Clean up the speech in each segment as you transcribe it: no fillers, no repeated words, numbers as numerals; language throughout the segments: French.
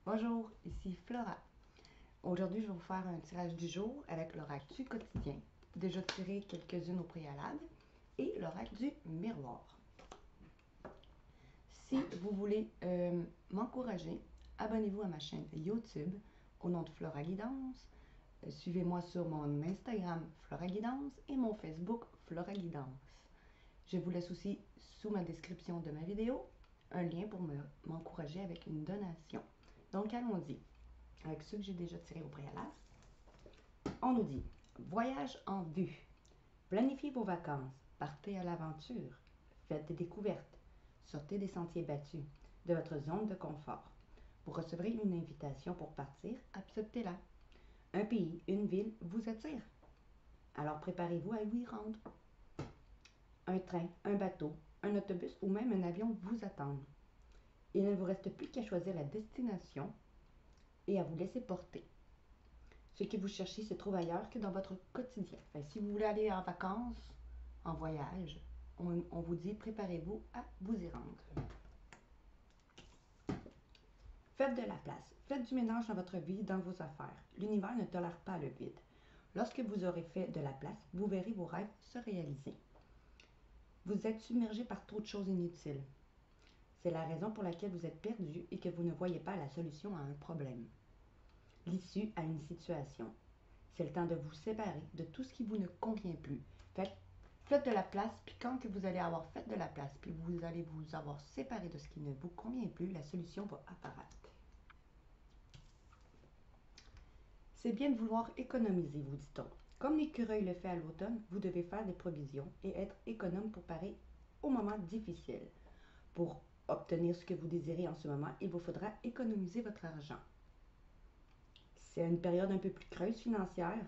Bonjour, ici Flora. Aujourd'hui, je vais vous faire un tirage du jour avec l'oracle du quotidien, déjà tiré quelques-unes au préalable, et l'oracle du miroir. Si vous voulez m'encourager, abonnez-vous à ma chaîne YouTube au nom de Flora Guidance. Suivez-moi sur mon Instagram Flora Guidance et mon Facebook Flora Guidance. Je vous laisse aussi sous ma description de ma vidéo un lien pour m'encourager avec une donation. Donc allons-y. Avec ceux que j'ai déjà tirés au préalable, on nous dit voyage en vue. Planifiez vos vacances, partez à l'aventure, faites des découvertes, sortez des sentiers battus, de votre zone de confort. Vous recevrez une invitation pour partir, acceptez-la. Un pays, une ville vous attire. Alors préparez-vous à y rendre. Un train, un bateau, un autobus ou même un avion vous attendent. Il ne vous reste plus qu'à choisir la destination et à vous laisser porter. Ce que vous cherchez se trouve ailleurs que dans votre quotidien. Si vous voulez aller en vacances, en voyage, on vous dit préparez-vous à vous y rendre. Faites de la place. Faites du ménage dans votre vie, dans vos affaires. L'univers ne tolère pas le vide. Lorsque vous aurez fait de la place, vous verrez vos rêves se réaliser. Vous êtes submergé par trop de choses inutiles. C'est la raison pour laquelle vous êtes perdu et que vous ne voyez pas la solution à un problème, l'issue à une situation. C'est le temps de vous séparer de tout ce qui vous ne convient plus. Faites de la place, puis quand que vous allez avoir fait de la place, puis vous allez vous avoir séparé de ce qui ne vous convient plus, la solution va apparaître. C'est bien de vouloir économiser, vous dit-on. Comme l'écureuil le fait à l'automne, vous devez faire des provisions et être économe pour parer aux moments difficiles. Pour obtenir ce que vous désirez en ce moment, il vous faudra économiser votre argent. C'est une période un peu plus creuse financière,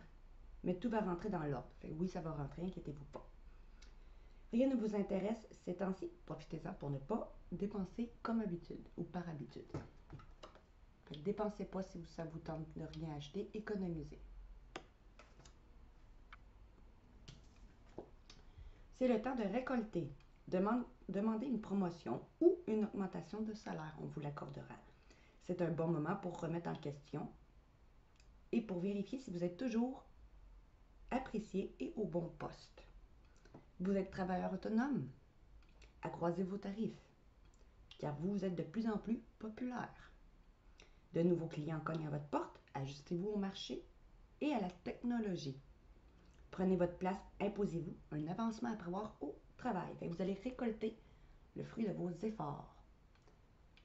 mais tout va rentrer dans l'ordre. Oui, ça va rentrer, inquiétez-vous pas. Rien ne vous intéresse ces temps-ci, profitez-en pour ne pas dépenser comme habitude ou par habitude. Dépensez pas si ça vous tente de rien acheter, économisez. C'est le temps de récolter. Demandez une promotion ou une augmentation de salaire, on vous l'accordera. C'est un bon moment pour remettre en question et pour vérifier si vous êtes toujours apprécié et au bon poste. Vous êtes travailleur autonome, accroissez vos tarifs, car vous êtes de plus en plus populaire. De nouveaux clients cognent à votre porte, ajustez-vous au marché et à la technologie. Prenez votre place, imposez-vous un avancement à prévoir au travail. Vous allez récolter le fruit de vos efforts.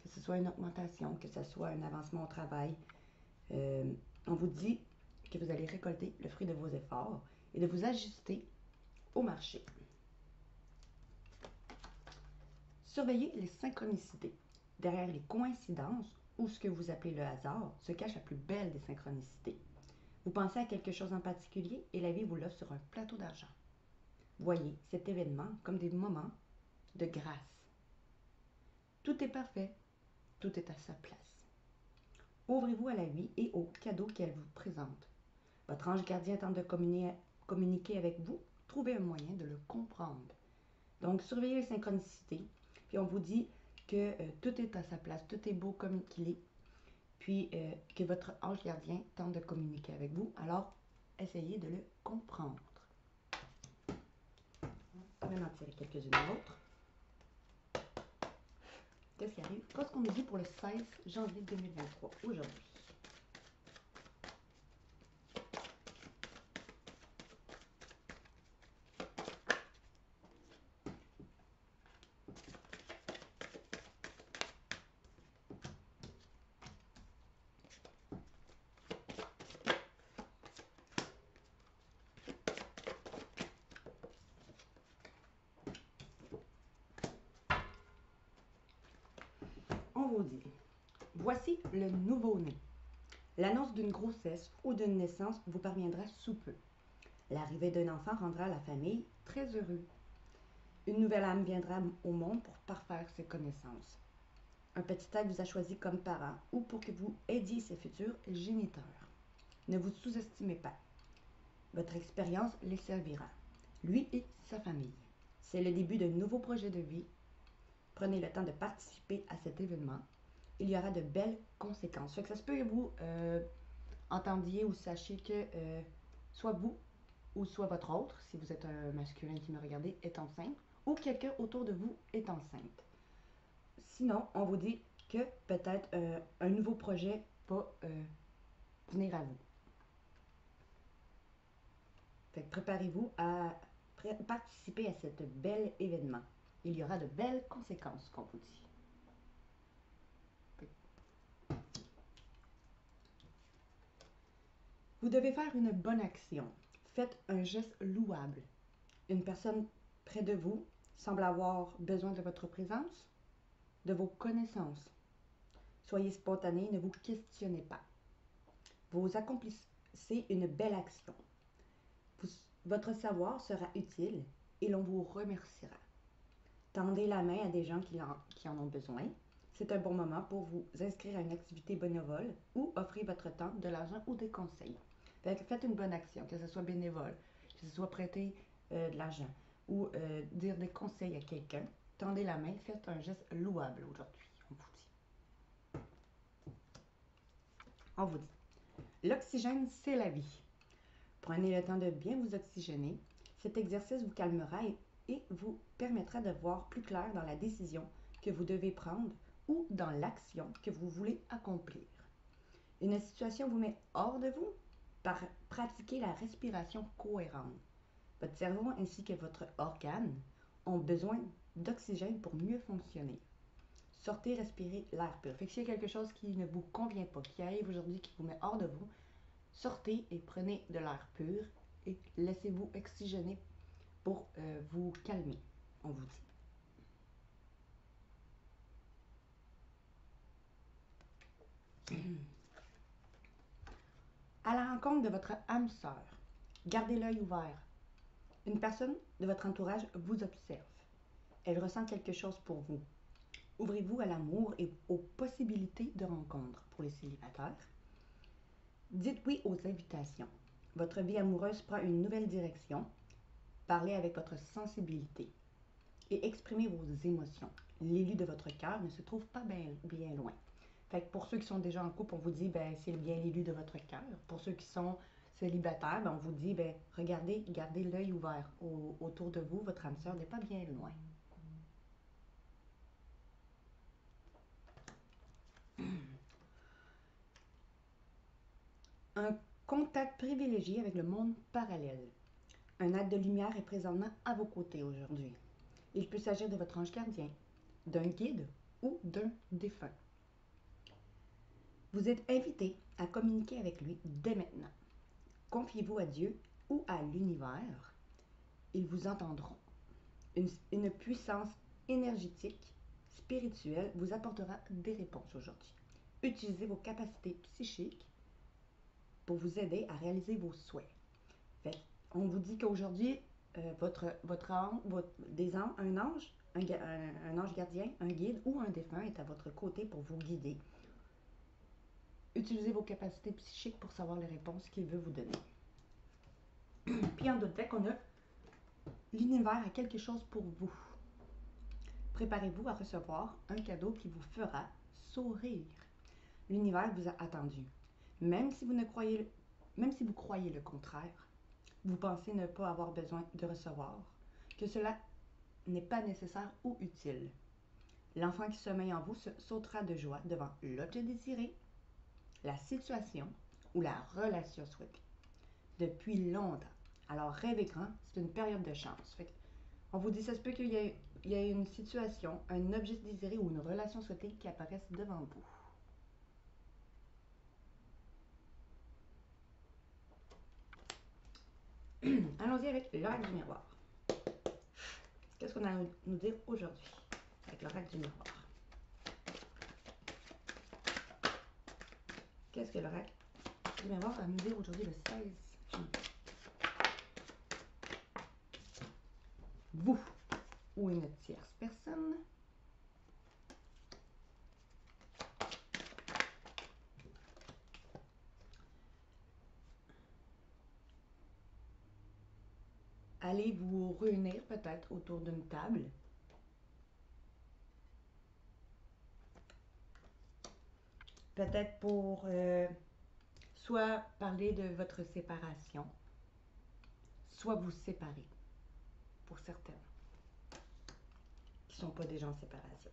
Que ce soit une augmentation, que ce soit un avancement au travail, on vous dit que vous allez récolter le fruit de vos efforts et de vous ajuster au marché. Surveillez les synchronicités. Derrière les coïncidences, ou ce que vous appelez le hasard, se cache la plus belle des synchronicités. Vous pensez à quelque chose en particulier et la vie vous l'offre sur un plateau d'argent. Voyez cet événement comme des moments de grâce. Tout est parfait, tout est à sa place. Ouvrez-vous à la vie et aux cadeaux qu'elle vous présente. Votre ange gardien tente de communiquer avec vous, trouvez un moyen de le comprendre. Donc, surveillez les synchronicités, puis on vous dit que tout est à sa place, tout est beau comme qu'il est, puis que votre ange gardien tente de communiquer avec vous, alors essayez de le comprendre. On va en tirer quelques-unes autres. Qu'est-ce qui arrive? Qu'est-ce qu'on nous dit pour le 16 janvier 2023, aujourd'hui? On vous dit, voici le nouveau-né. L'annonce d'une grossesse ou d'une naissance vous parviendra sous peu. L'arrivée d'un enfant rendra la famille très heureuse. Une nouvelle âme viendra au monde pour parfaire ses connaissances. Un petit être vous a choisi comme parent ou pour que vous aidiez ses futurs géniteurs. Ne vous sous-estimez pas. Votre expérience les servira, lui et sa famille. C'est le début d'un nouveau projet de vie. Prenez le temps de participer à cet événement. il y aura de belles conséquences. Fait que ça se peut que vous entendiez ou sachiez que soit vous ou soit votre autre, si vous êtes un masculin qui me regardez, est enceinte, ou quelqu'un autour de vous est enceinte. Sinon, on vous dit que peut-être un nouveau projet va venir à vous. Fait que préparez-vous à participer à cet bel événement. Il y aura de belles conséquences, qu'on vous dit. Vous devez faire une bonne action. Faites un geste louable. Une personne près de vous semble avoir besoin de votre présence, de vos connaissances. Soyez spontané, ne vous questionnez pas. Vous accomplissez une belle action. Votre savoir sera utile et l'on vous remerciera. Tendez la main à des gens qui en ont besoin. C'est un bon moment pour vous inscrire à une activité bénévole ou offrir votre temps, de l'argent ou des conseils. Faites une bonne action, que ce soit bénévole, que ce soit prêter de l'argent ou dire des conseils à quelqu'un. Tendez la main, faites un geste louable aujourd'hui, on vous dit. On vous dit. L'oxygène, c'est la vie. Prenez le temps de bien vous oxygéner. Cet exercice vous calmera et vous permettra de voir plus clair dans la décision que vous devez prendre ou dans l'action que vous voulez accomplir. Une situation vous met hors de vous, pratiquez la respiration cohérente. Votre cerveau ainsi que votre organe ont besoin d'oxygène pour mieux fonctionner. Sortez, respirez l'air pur. Fait que s'il y a quelque chose qui ne vous convient pas, qui arrive aujourd'hui, qui vous met hors de vous, sortez et prenez de l'air pur et laissez-vous oxygéner pour vous calmer, on vous dit. À la rencontre de votre âme sœur, gardez l'œil ouvert. Une personne de votre entourage vous observe. Elle ressent quelque chose pour vous. Ouvrez-vous à l'amour et aux possibilités de rencontre pour les célibataires. Dites oui aux invitations. Votre vie amoureuse prend une nouvelle direction. Parlez avec votre sensibilité et exprimez vos émotions. L'élu de votre cœur ne se trouve pas bien loin. Fait que pour ceux qui sont déjà en couple, on vous dit c'est bien l'élu de votre cœur. Pour ceux qui sont célibataires, on vous dit regardez, gardez l'œil ouvert autour de vous, votre âme sœur n'est pas bien loin. Un contact privilégié avec le monde parallèle. Un acte de lumière est présentement à vos côtés aujourd'hui. Il peut s'agir de votre ange gardien, d'un guide ou d'un défunt. Vous êtes invité à communiquer avec lui dès maintenant. Confiez-vous à Dieu ou à l'univers. Ils vous entendront. Une puissance énergétique, spirituelle vous apportera des réponses aujourd'hui. Utilisez vos capacités psychiques pour vous aider à réaliser vos souhaits. On vous dit qu'aujourd'hui, un ange gardien, un guide ou un défunt est à votre côté pour vous guider. Utilisez vos capacités psychiques pour savoir les réponses qu'il veut vous donner. Puis en d'autres fait qu'on a l'univers a quelque chose pour vous. Préparez-vous à recevoir un cadeau qui vous fera sourire. L'univers vous a attendu. Même si vous croyez le contraire, vous pensez ne pas avoir besoin de recevoir, que cela n'est pas nécessaire ou utile. L'enfant qui sommeille en vous sautera de joie devant l'objet désiré, la situation ou la relation souhaitée. Depuis longtemps. Alors rêvez grand, c'est une période de chance. On vous dit, ça se peut qu'il y ait une situation, un objet désiré ou une relation souhaitée qui apparaisse devant vous. Allons-y avec l'oracle du miroir. Qu'est-ce qu'on a à nous dire aujourd'hui avec l'oracle du miroir? Qu'est-ce que l'oracle du miroir va nous dire aujourd'hui le 16 janvier? Vous ou une tierce personne allez vous réunir peut-être autour d'une table peut-être pour soit parler de votre séparation, soit vous séparer, pour certaines qui ne sont pas déjà en séparation.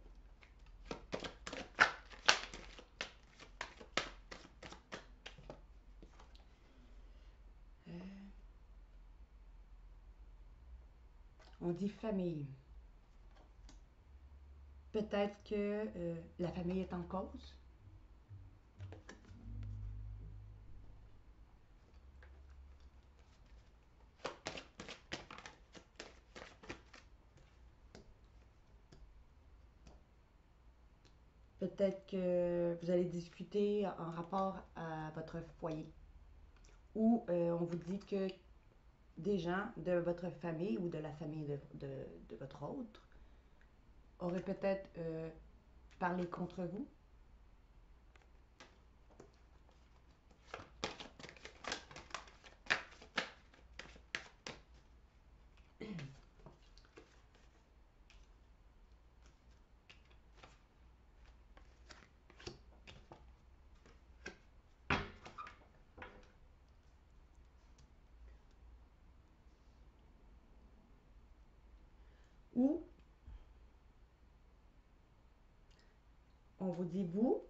On dit famille. Peut-être que la famille est en cause. Peut-être que vous allez discuter en rapport à votre foyer. Ou on vous dit que des gens de votre famille ou de la famille de votre autre auraient peut-être parlé contre vous. Ou on vous dit, vous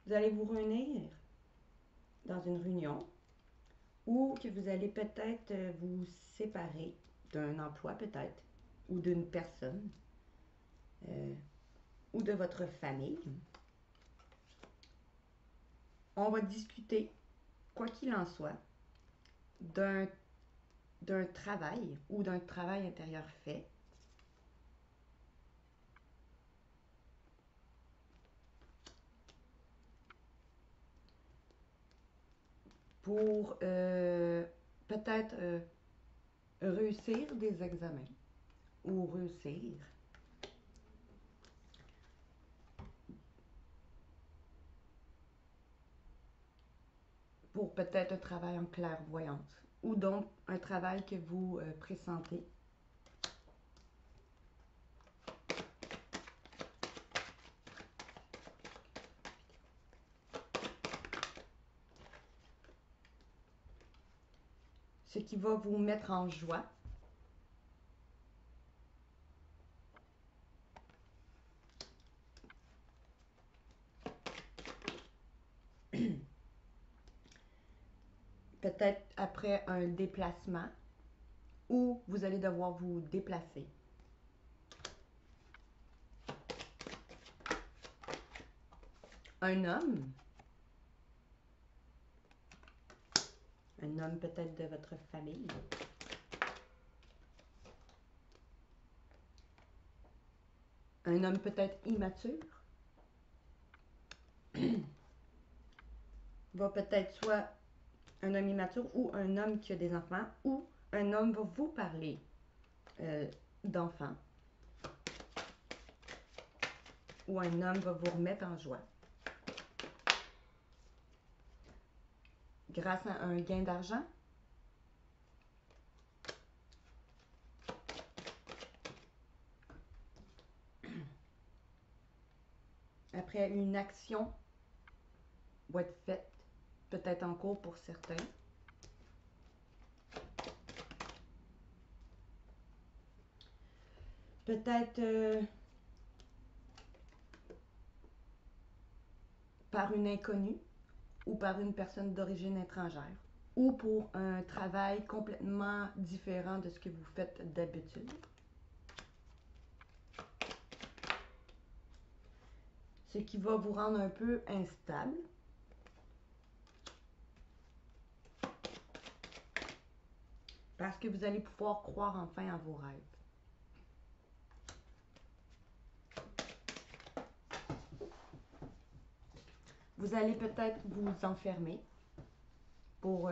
allez vous réunir dans une réunion ou que vous allez peut-être vous séparer d'un emploi peut-être ou d'une personne ou de votre famille. On va discuter, quoi qu'il en soit, d'un travail ou d'un travail intérieur fait pour peut-être réussir des examens ou réussir pour peut-être un travail en clairvoyance ou donc un travail que vous pressentez. Ce qui va vous mettre en joie. Peut-être après un déplacement où vous allez devoir vous déplacer. Un homme peut-être de votre famille. Un homme peut-être immature. Va peut-être soit un homme immature ou un homme qui a des enfants ou un homme va vous parler d'enfants ou un homme va vous remettre en joie grâce à un gain d'argent. Après une action va être faite, peut-être en cours pour certains. Peut-être par une inconnue ou par une personne d'origine étrangère ou pour un travail complètement différent de ce que vous faites d'habitude. Ce qui va vous rendre un peu instable. Parce que vous allez pouvoir croire enfin à vos rêves. Vous allez peut-être vous enfermer pour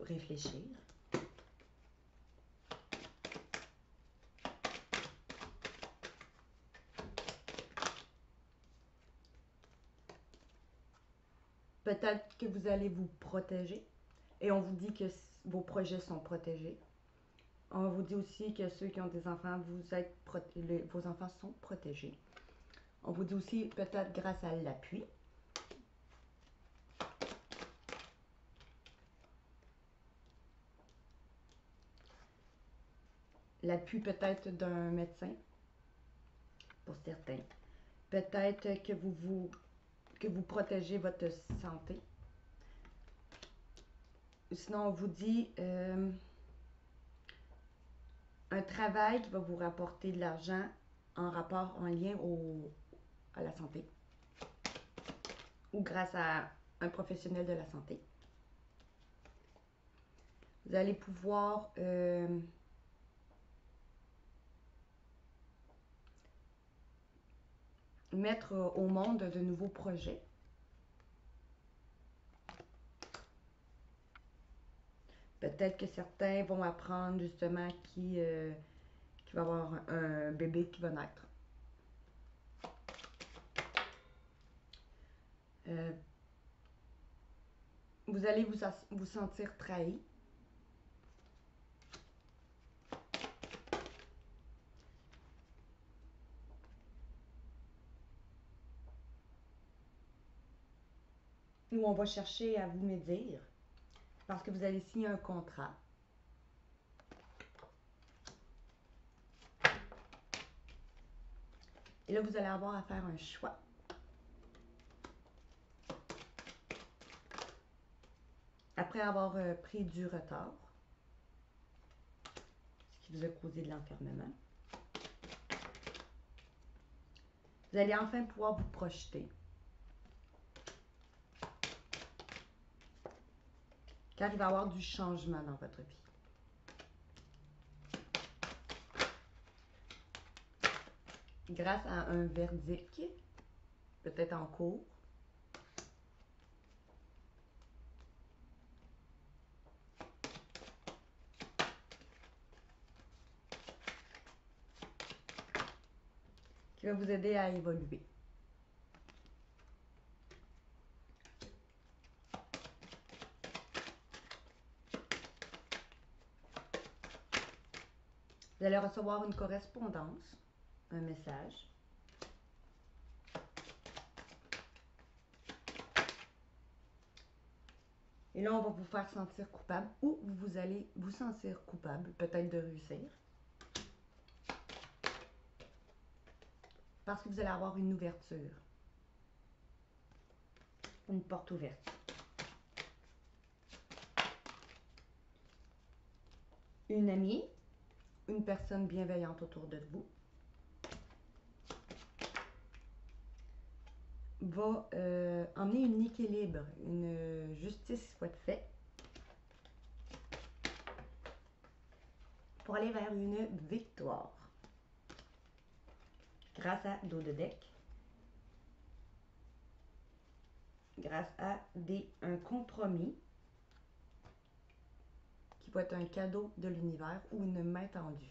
réfléchir. Peut-être que vous allez vous protéger et on vous dit que vos projets sont protégés. On vous dit aussi que ceux qui ont des enfants, vos enfants sont protégés. On vous dit aussi peut-être grâce à l'appui. l'appui peut-être d'un médecin pour certains. Peut-être que vous protégez votre santé. Sinon, on vous dit un travail qui va vous rapporter de l'argent en rapport, en lien à la santé ou grâce à un professionnel de la santé. Vous allez pouvoir mettre au monde de nouveaux projets. Peut-être que certains vont apprendre justement qu'il va y avoir un bébé qui va naître. Vous allez vous sentir trahi. Ou on va chercher à vous médire parce que vous allez signer un contrat. Et là, vous allez avoir à faire un choix. Après avoir pris du retard, ce qui vous a causé de l'enfermement, vous allez enfin pouvoir vous projeter. Car il va y avoir du changement dans votre vie. Grâce à un verdict, peut-être en cours, qui va vous aider à évoluer. Vous allez recevoir une correspondance, un message. Et là, on va vous faire sentir coupable ou vous allez vous sentir coupable, peut-être de réussir. Parce que vous allez avoir une ouverture. Une porte ouverte. Une amie, une personne bienveillante autour de vous va emmener un équilibre, une justice va être faite pour aller vers une victoire. Grâce à dos de deck, grâce à un compromis qui peut être un cadeau de l'univers ou une main tendue.